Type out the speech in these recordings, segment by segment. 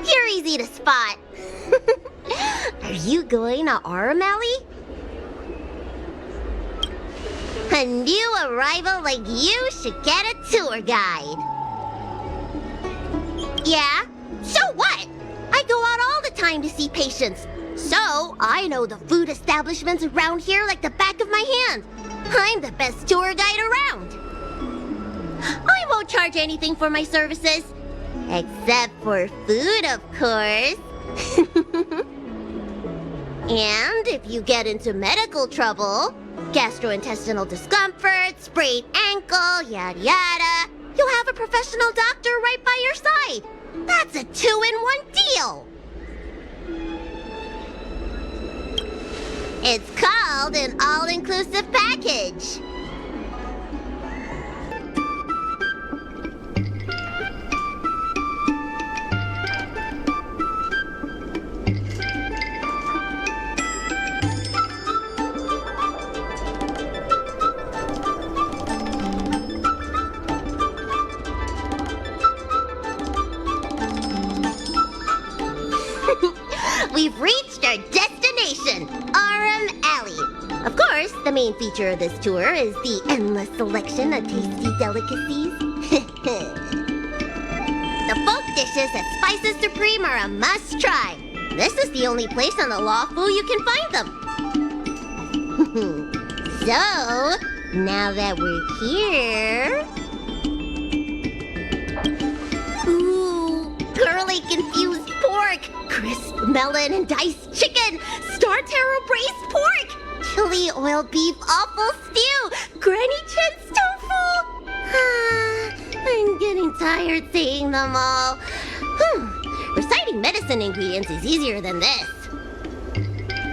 You're easy to spot. Are you going to Aramali? A new arrival like you should get a tour guide. Yeah? So what? I go out all the time to see patients. So, I know the food establishments around here like the back of my hand. I'm the best tour guide around. I won't charge anything for my services. Except for food, of course. And if you get into medical trouble, gastrointestinal discomfort, sprained ankle, yada yada, you'll have a professional doctor right by your side. That's a 2-in-1 deal. It's called an all-inclusive package. We've reached our destination, Aram Alley. Of course, the main feature of this tour is the endless selection of tasty delicacies. The folk dishes at Spices Supreme are a must-try. This is the only place on the Lawful you can find them. So, now that we're here... Ooh, curly confused pork, crisp melon and diced chicken, star taro braised pork, chili oil beef awful stew, Granny Chen's tofu. I'm getting tired saying them all. Reciting medicine ingredients is easier than this.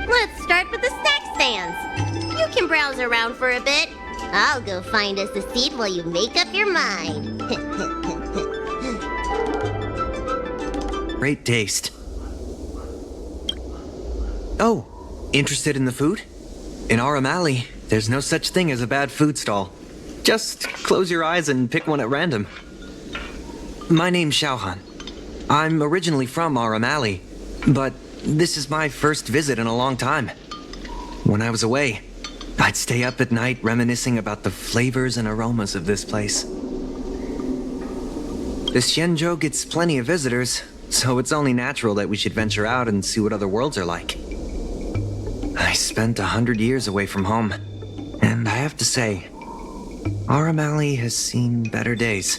Let's start with the snack stands. You can browse around for a bit. I'll go find us a seat while you make up your mind. Great taste. Oh, interested in the food? In Aramali, there's no such thing as a bad food stall. Just close your eyes and pick one at random. My name's Xiaohan. I'm originally from Aramali, but this is my first visit in a long time. When I was away, I'd stay up at night reminiscing about the flavors and aromas of this place. The Xianzhou gets plenty of visitors, so it's only natural that we should venture out and see what other worlds are like. I spent 100 years away from home, and I have to say, Aramali has seen better days.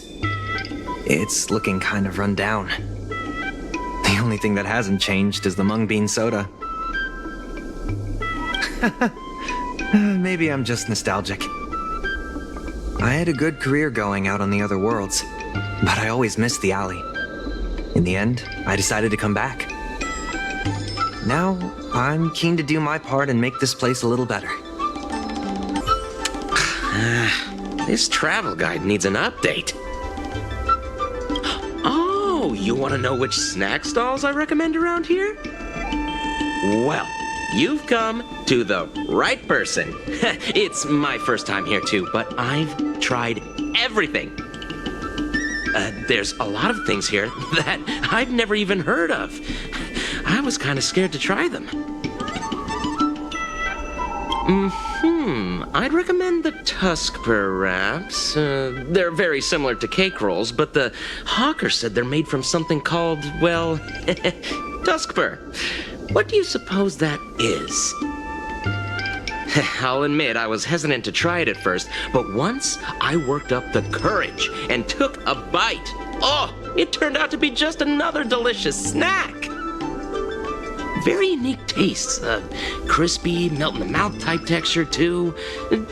It's looking kind of run down. The only thing that hasn't changed is the mung bean soda. Maybe I'm just nostalgic. I had a good career going out on the other worlds, but I always missed the alley. In the end, I decided to come back. Now, I'm keen to do my part and make this place a little better. This travel guide needs an update. Oh, you want to know which snack stalls I recommend around here? Well, you've come to the right person. It's my first time here too, but I've tried everything. There's a lot of things here that I've never even heard of. I was kind of scared to try them. I'd recommend the Tuskper wraps. They're very similar to cake rolls, but the hawker said they're made from something called, well, Tuskper. What do you suppose that is? I'll admit I was hesitant to try it at first, but once I worked up the courage and took a bite, oh, it turned out to be just another delicious snack. Very unique tastes, crispy, melt-in-the-mouth type texture too.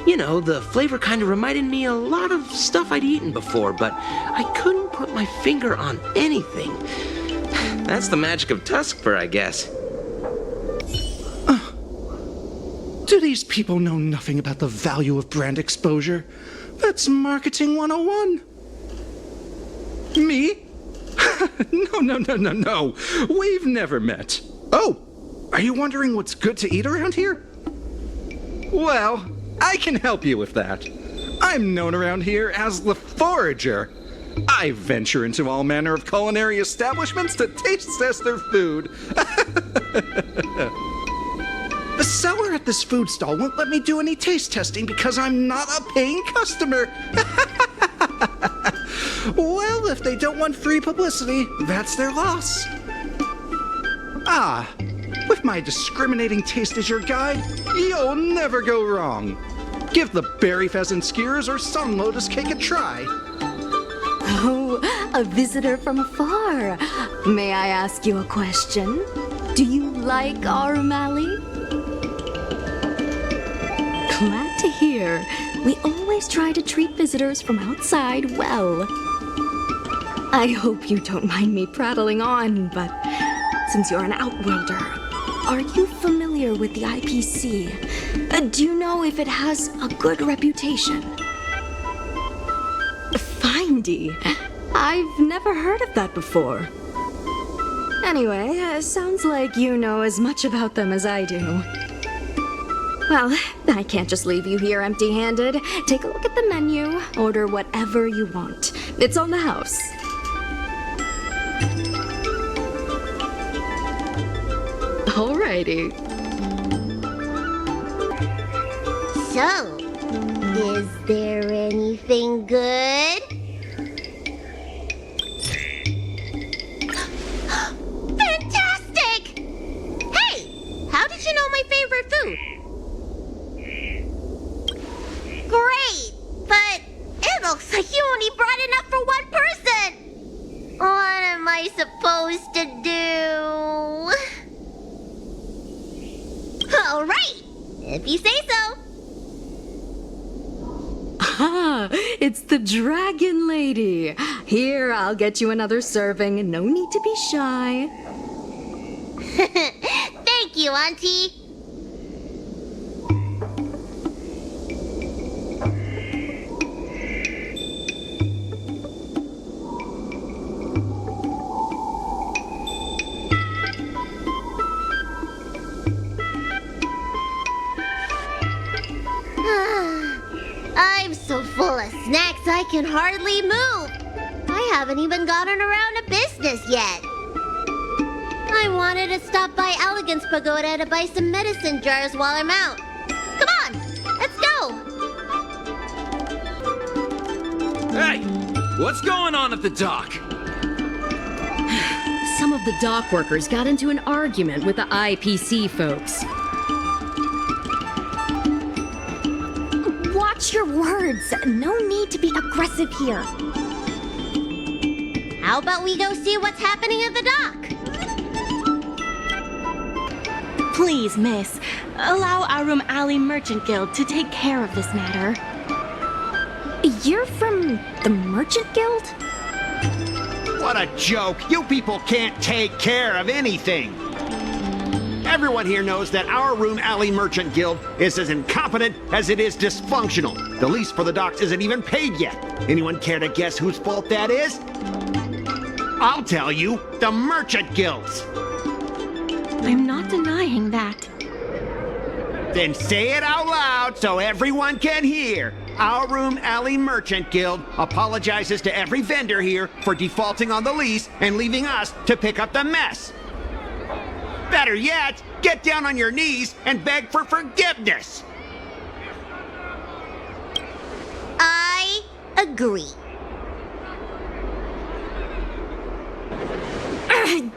You know, the flavor kind of reminded me a lot of stuff I'd eaten before, but I couldn't put my finger on anything. That's the magic of Tuskper, I guess. Do these people know nothing about the value of brand exposure? That's marketing 101. Me? No. We've never met. Oh, are you wondering what's good to eat around here? Well, I can help you with that. I'm known around here as the Forager. I venture into all manner of culinary establishments to taste test their food. The seller at this food stall won't let me do any taste testing because I'm not a paying customer. Well, if they don't want free publicity, that's their loss. Ah, with my discriminating taste as your guide, you'll never go wrong. Give the berry pheasant skewers or sun lotus cake a try. Oh, a visitor from afar. May I ask you a question? Do you like our O'Malley? Glad to hear. We always try to treat visitors from outside well. I hope you don't mind me prattling on, but since you're an outworlder, are you familiar with the IPC? Do you know if it has a good reputation? Findy. I've never heard of that before. Anyway, sounds like you know as much about them as I do. Well, I can't just leave you here empty-handed. Take a look at the menu, order whatever you want. It's on the house. Alrighty. So, is there anything good? Fantastic! Hey, how did you know my favorite food? Great, but it looks like you only brought enough for one person. What am I supposed to do? All right, if you say so. Ah, it's the Dragon Lady. Here, I'll get you another serving. No need to be shy. Thank you, Auntie. I'm so full of snacks I can hardly move. I haven't even gotten around to business yet. I wanted to stop by Elegance Pagoda to buy some medicine jars while I'm out. Come on, let's go. Hey, what's going on at the dock? Some of the dock workers got into an argument with the IPC folks. Watch your words. No need to be aggressive here. How about we go see what's happening at the dock? Please, miss, allow our Alley Merchant Guild to take care of this matter. You're from the Merchant Guild? What a joke! You people can't take care of anything! Everyone here knows that our Alley Merchant Guild is as incompetent as it is dysfunctional. The lease for the docks isn't even paid yet. Anyone care to guess whose fault that is? I'll tell you, the Merchant Guild's. I'm not denying that. Then say it out loud so everyone can hear. Our Alley Merchant Guild apologizes to every vendor here for defaulting on the lease and leaving us to pick up the mess. Better yet, get down on your knees and beg for forgiveness. I agree.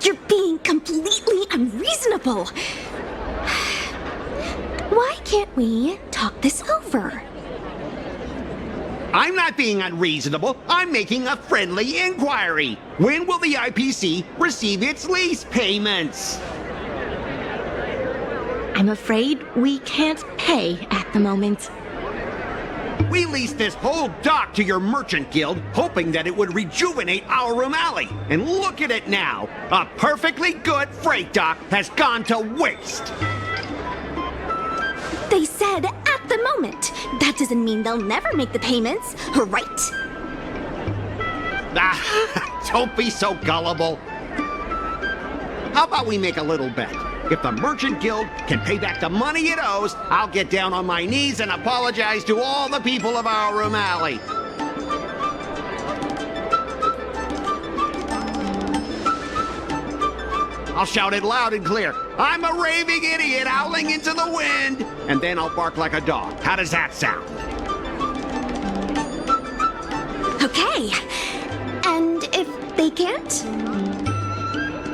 You're being completely unreasonable. Why can't we talk this over? I'm not being unreasonable. I'm making a friendly inquiry. When will the IPC receive its lease payments? I'm afraid we can't pay at the moment. We leased this whole dock to your merchant guild, hoping that it would rejuvenate our Alley. And look at it now. A perfectly good freight dock has gone to waste. They said at the moment. That doesn't mean they'll never make the payments, right? Ah, don't be so gullible. How about we make a little bet? If the Merchant Guild can pay back the money it owes, I'll get down on my knees and apologize to all the people of our Alley. I'll shout it loud and clear. I'm a raving idiot howling into the wind. And then I'll bark like a dog. How does that sound? Okay. And if they can't?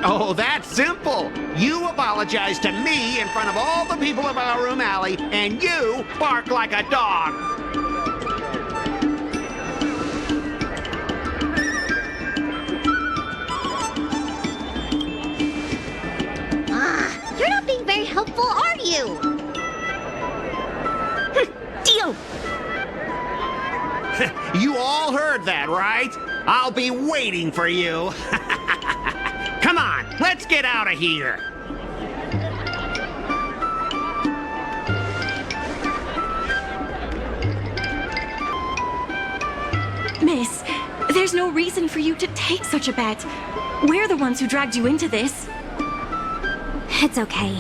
Oh, that's simple. You apologize to me in front of all the people of our room alley, and you bark like a dog. You're not being very helpful, are you? Deal! You all heard that, right? I'll be waiting for you. Come on, let's get out of here. Miss, there's no reason for you to take such a bet. We're the ones who dragged you into this. It's okay.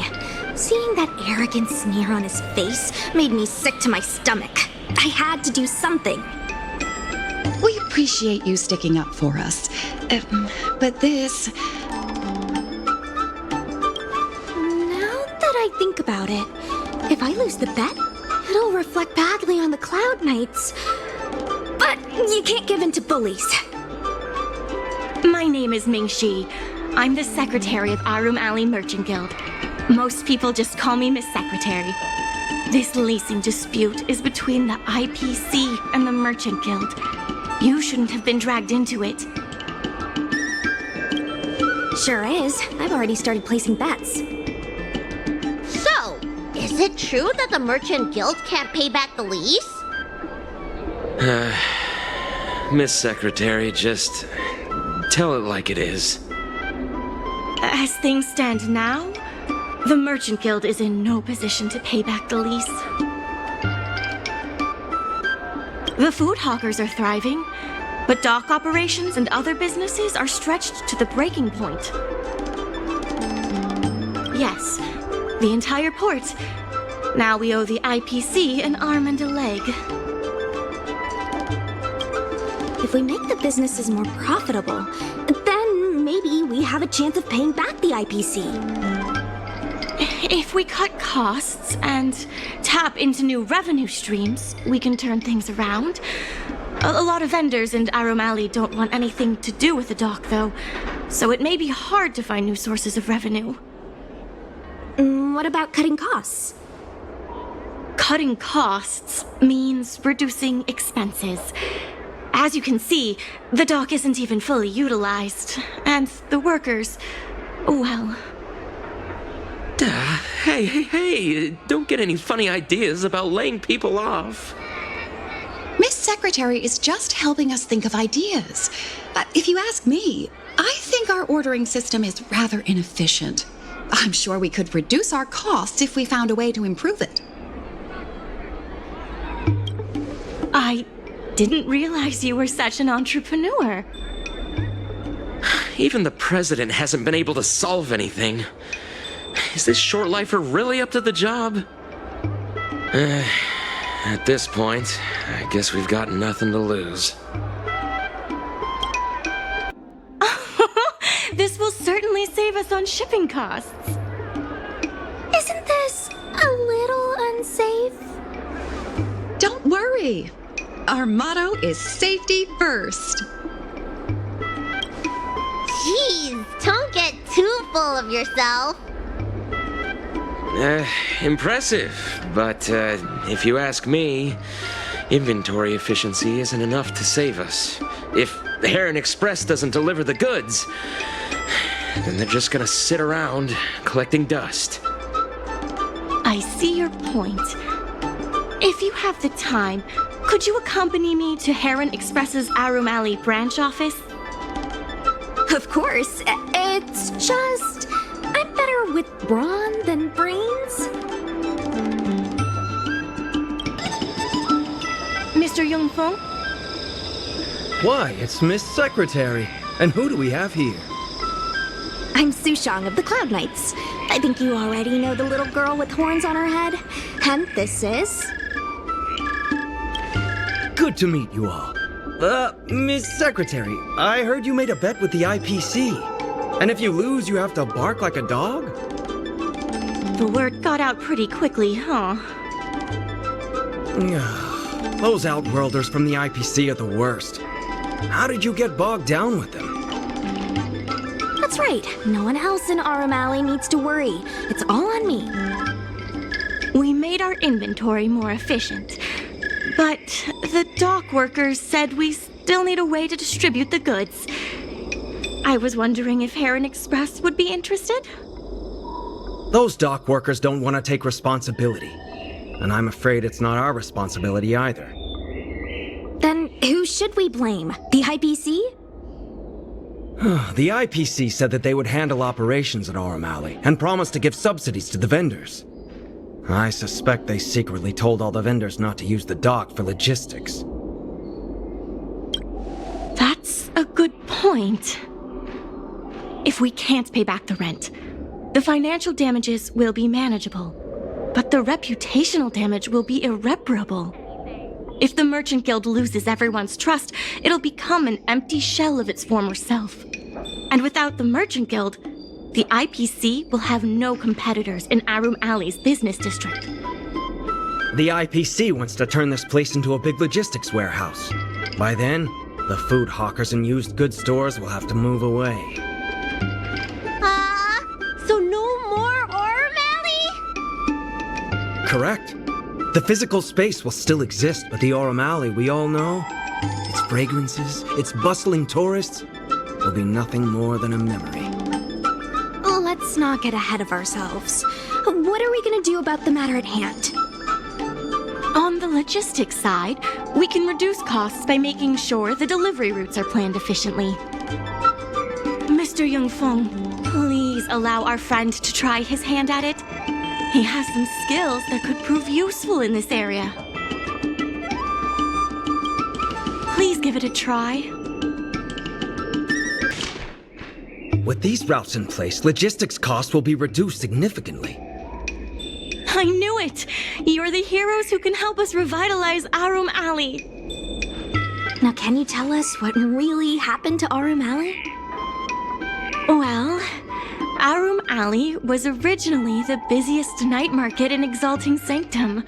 Seeing that arrogant sneer on his face made me sick to my stomach. I had to do something. We appreciate you sticking up for us. But this... Now that I think about it, if I lose the bet, it'll reflect badly on the Cloud Knights. But you can't give in to bullies. My name is Ming Shi. I'm the secretary of Arum Alley Merchant Guild. Most people just call me Miss Secretary. This leasing dispute is between the IPC and the Merchant Guild. You shouldn't have been dragged into it. Sure is. I've already started placing bets. So, is it true that the Merchant Guild can't pay back the lease? Miss Secretary, just tell it like it is. As things stand now, the Merchant Guild is in no position to pay back the lease. The food hawkers are thriving, but dock operations and other businesses are stretched to the breaking point. Yes, the entire port. Now we owe the IPC an arm and a leg. If we make the businesses more profitable, then maybe we have a chance of paying back the IPC. If we cut costs and tap into new revenue streams, we can turn things around. A lot of vendors in Arum Alley don't want anything to do with the dock, though, so it may be hard to find new sources of revenue. What about cutting costs? Cutting costs means reducing expenses. As you can see, the dock isn't even fully utilized, and the workers, well... Hey, don't get any funny ideas about laying people off. Miss Secretary is just helping us think of ideas. If you ask me, I think our ordering system is rather inefficient. I'm sure we could reduce our costs if we found a way to improve it. I didn't realize you were such an entrepreneur. Even the president hasn't been able to solve anything. Is this short lifer really up to the job? At this point, I guess we've got nothing to lose. This will certainly save us on shipping costs. Isn't this a little unsafe? Don't worry. Our motto is safety first. Jeez, don't get too full of yourself. Impressive, but if you ask me, inventory efficiency isn't enough to save us. If the Heron Express doesn't deliver the goods, then they're just gonna sit around collecting dust. I see your point. If you have the time, could you accompany me to Heron Express's Arum Alley branch office? Of course. It's just... I'm better with brawn than brains. Mr. Yongfeng? Why, it's Miss Secretary. And who do we have here? I'm Sushang of the Cloud Knights. I think you already know the little girl with horns on her head. And this is... Good to meet you all. Miss Secretary, I heard you made a bet with the IPC. And if you lose, you have to bark like a dog? The word got out pretty quickly, huh? Those Outworlders from the IPC are the worst. How did you get bogged down with them? That's right. No one else in Arum Alley needs to worry. It's all on me. We made our inventory more efficient. But the dock workers said we still need a way to distribute the goods. I was wondering if Heron Express would be interested? Those dock workers don't want to take responsibility. And I'm afraid it's not our responsibility either. Then who should we blame? The IPC? The IPC said that they would handle operations at Arum Alley and promised to give subsidies to the vendors. I suspect they secretly told all the vendors not to use the dock for logistics. That's a good point. If we can't pay back the rent, the financial damages will be manageable, but the reputational damage will be irreparable. If the Merchant Guild loses everyone's trust, it'll become an empty shell of its former self. And without the Merchant Guild, the IPC will have no competitors in Arum Alley's business district. The IPC wants to turn this place into a big logistics warehouse. By then, the food hawkers and used goods stores will have to move away. So no more Arum Alley? Correct. The physical space will still exist, but the Arum Alley we all know, its fragrances, its bustling tourists, will be nothing more than a memory. Let's not get ahead of ourselves. What are we gonna do about the matter at hand? On the logistics side, we can reduce costs by making sure the delivery routes are planned efficiently. Mr. Yungfeng, please allow our friend to try his hand at it. He has some skills that could prove useful in this area. Please give it a try. With these routes in place, logistics costs will be reduced significantly. I knew it! You're the heroes who can help us revitalize Arum Alley. Now, can you tell us what really happened to Arum Alley? Well, Arum Alley was originally the busiest night market in Exalting Sanctum.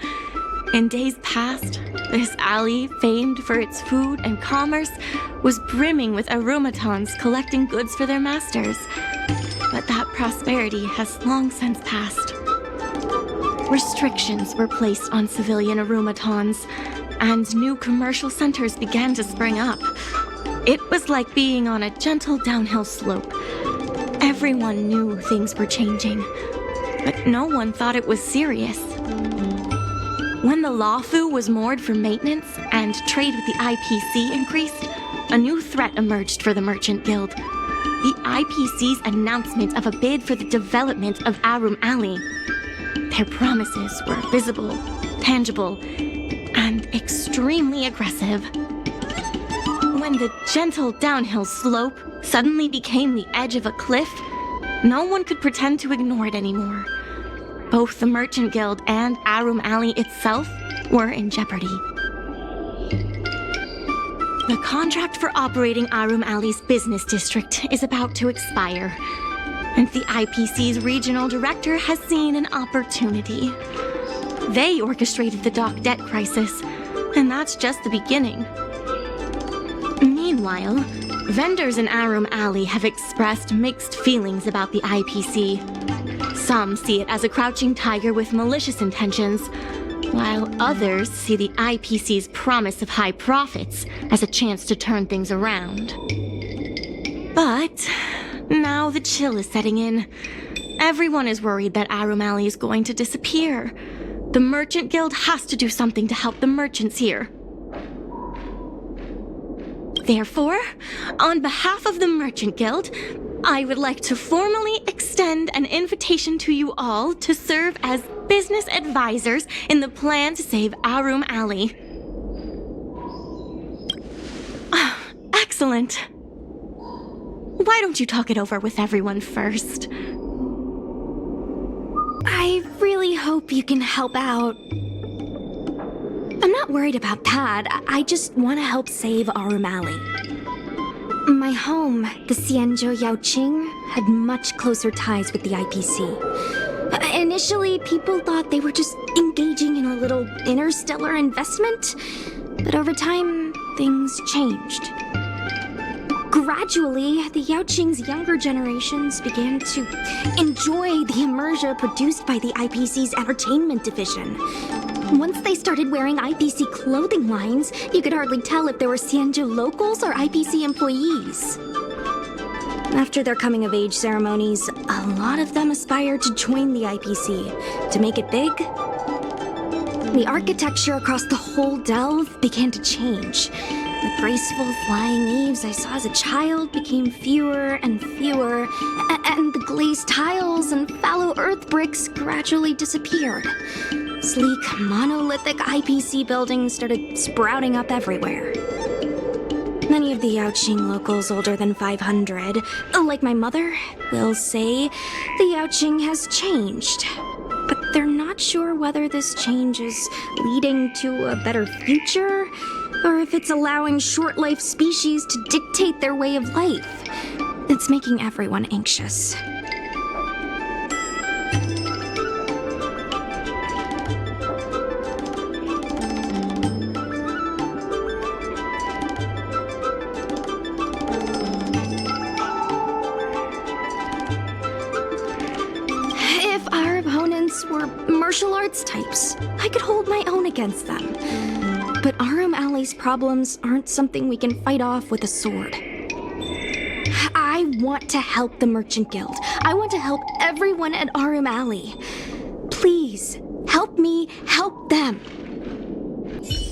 In days past, this alley, famed for its food and commerce, was brimming with aromatons collecting goods for their masters. But that prosperity has long since passed. Restrictions were placed on civilian aromatons, and new commercial centers began to spring up. It was like being on a gentle downhill slope. Everyone knew things were changing, but no one thought it was serious. When the Lawfu was moored for maintenance and trade with the IPC increased, a new threat emerged for the Merchant Guild. The IPC's announcement of a bid for the development of Arum Alley. Their promises were visible, tangible, and extremely aggressive. When the gentle downhill slope suddenly became the edge of a cliff, no one could pretend to ignore it anymore. Both the Merchant Guild and Arum Alley itself were in jeopardy. The contract for operating Arum Alley's business district is about to expire, and the IPC's regional director has seen an opportunity. They orchestrated the dock debt crisis, and that's just the beginning. Meanwhile, vendors in Arum Alley have expressed mixed feelings about the IPC. Some see it as a crouching tiger with malicious intentions, while others see the IPC's promise of high profits as a chance to turn things around. But now the chill is setting in. Everyone is worried that Arum Alley is going to disappear. The Merchant Guild has to do something to help the merchants here. Therefore, on behalf of the Merchant Guild, I would like to formally extend an invitation to you all to serve as business advisors in the plan to save Arum Alley. Excellent. Why don't you talk it over with everyone first? I really hope you can help out. I'm not worried about that. I just want to help save Arum Alley. My home, the Xianzhou Yaoqing, had much closer ties with the IPC. Initially, people thought they were just engaging in a little interstellar investment, but over time, things changed. Gradually, the Yaoqing's younger generations began to enjoy the immersion produced by the IPC's entertainment division. Once they started wearing IPC clothing lines, you could hardly tell if they were Xianzhou locals or IPC employees. After their coming-of-age ceremonies, a lot of them aspired to join the IPC. To make it big, the architecture across the whole delve began to change. The graceful flying eaves I saw as a child became fewer and fewer, and the glazed tiles and fallow earth bricks gradually disappeared. Sleek, monolithic IPC buildings started sprouting up everywhere. Many of the Yaoqing locals older than 500, like my mother, will say the Yaoqing has changed. But they're not sure whether this change is leading to a better future, or if it's allowing short-life species to dictate their way of life. It's making everyone anxious. Were martial arts types. I could hold my own against them. But Arum Alley's problems aren't something we can fight off with a sword. I want to help the Merchant Guild. I want to help everyone at Arum Alley. Please, help me help them.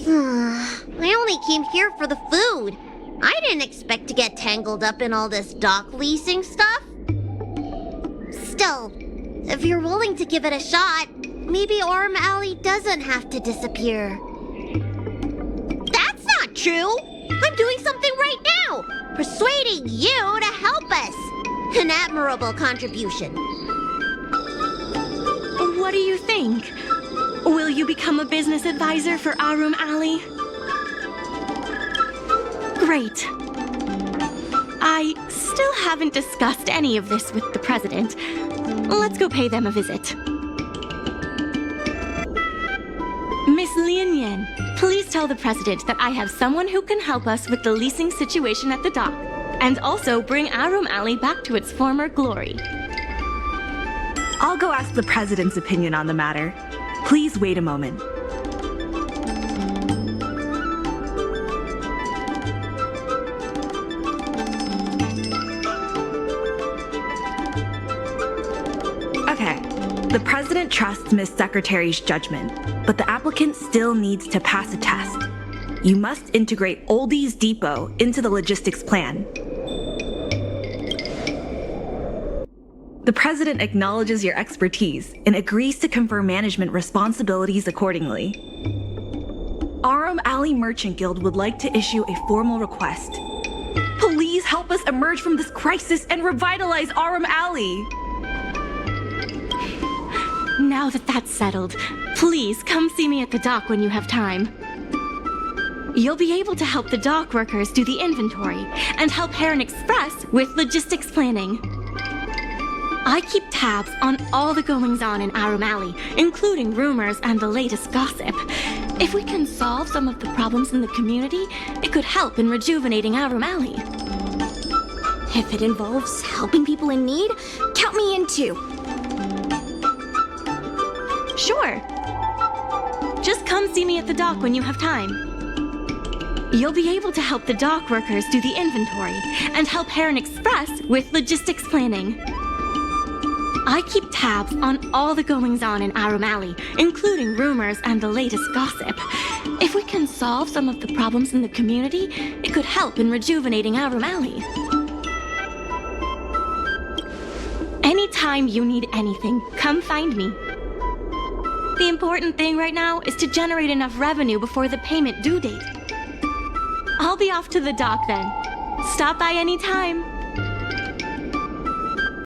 I only came here for the food. I didn't expect to get tangled up in all this dock leasing stuff. Still, if you're willing to give it a shot, maybe Arum Alley doesn't have to disappear. That's not true! I'm doing something right now! Persuading you to help us! An admirable contribution. What do you think? Will you become a business advisor for Arum Alley? Great. I still haven't discussed any of this with the president. Let's go pay them a visit. Miss Lin Yan, please tell the president that I have someone who can help us with the leasing situation at the dock, and also bring Arum Alley back to its former glory. I'll go ask the president's opinion on the matter. Please wait a moment. The president trusts Miss Secretary's judgment, but the applicant still needs to pass a test. You must integrate Oldie's Depot into the logistics plan. The president acknowledges your expertise and agrees to confer management responsibilities accordingly. Arum Alley Merchant Guild would like to issue a formal request. Please help us emerge from this crisis and revitalize Arum Alley. Now that that's settled, please come see me at the dock when you have time. You'll be able to help the dock workers do the inventory and help Heron Express with logistics planning. I keep tabs on all the goings-on in Arum Alley, including rumors and the latest gossip. If we can solve some of the problems in the community, it could help in rejuvenating Arum Alley. If it involves helping people in need, count me in too. Sure. Just come see me at the dock when you have time. You'll be able to help the dock workers do the inventory and help Heron Express with logistics planning. I keep tabs on all the goings-on in Arum Alley, including rumors and the latest gossip. If we can solve some of the problems in the community, it could help in rejuvenating Arum Alley. Anytime you need anything, come find me. The important thing right now is to generate enough revenue before the payment due date. I'll be off to the dock then. Stop by anytime.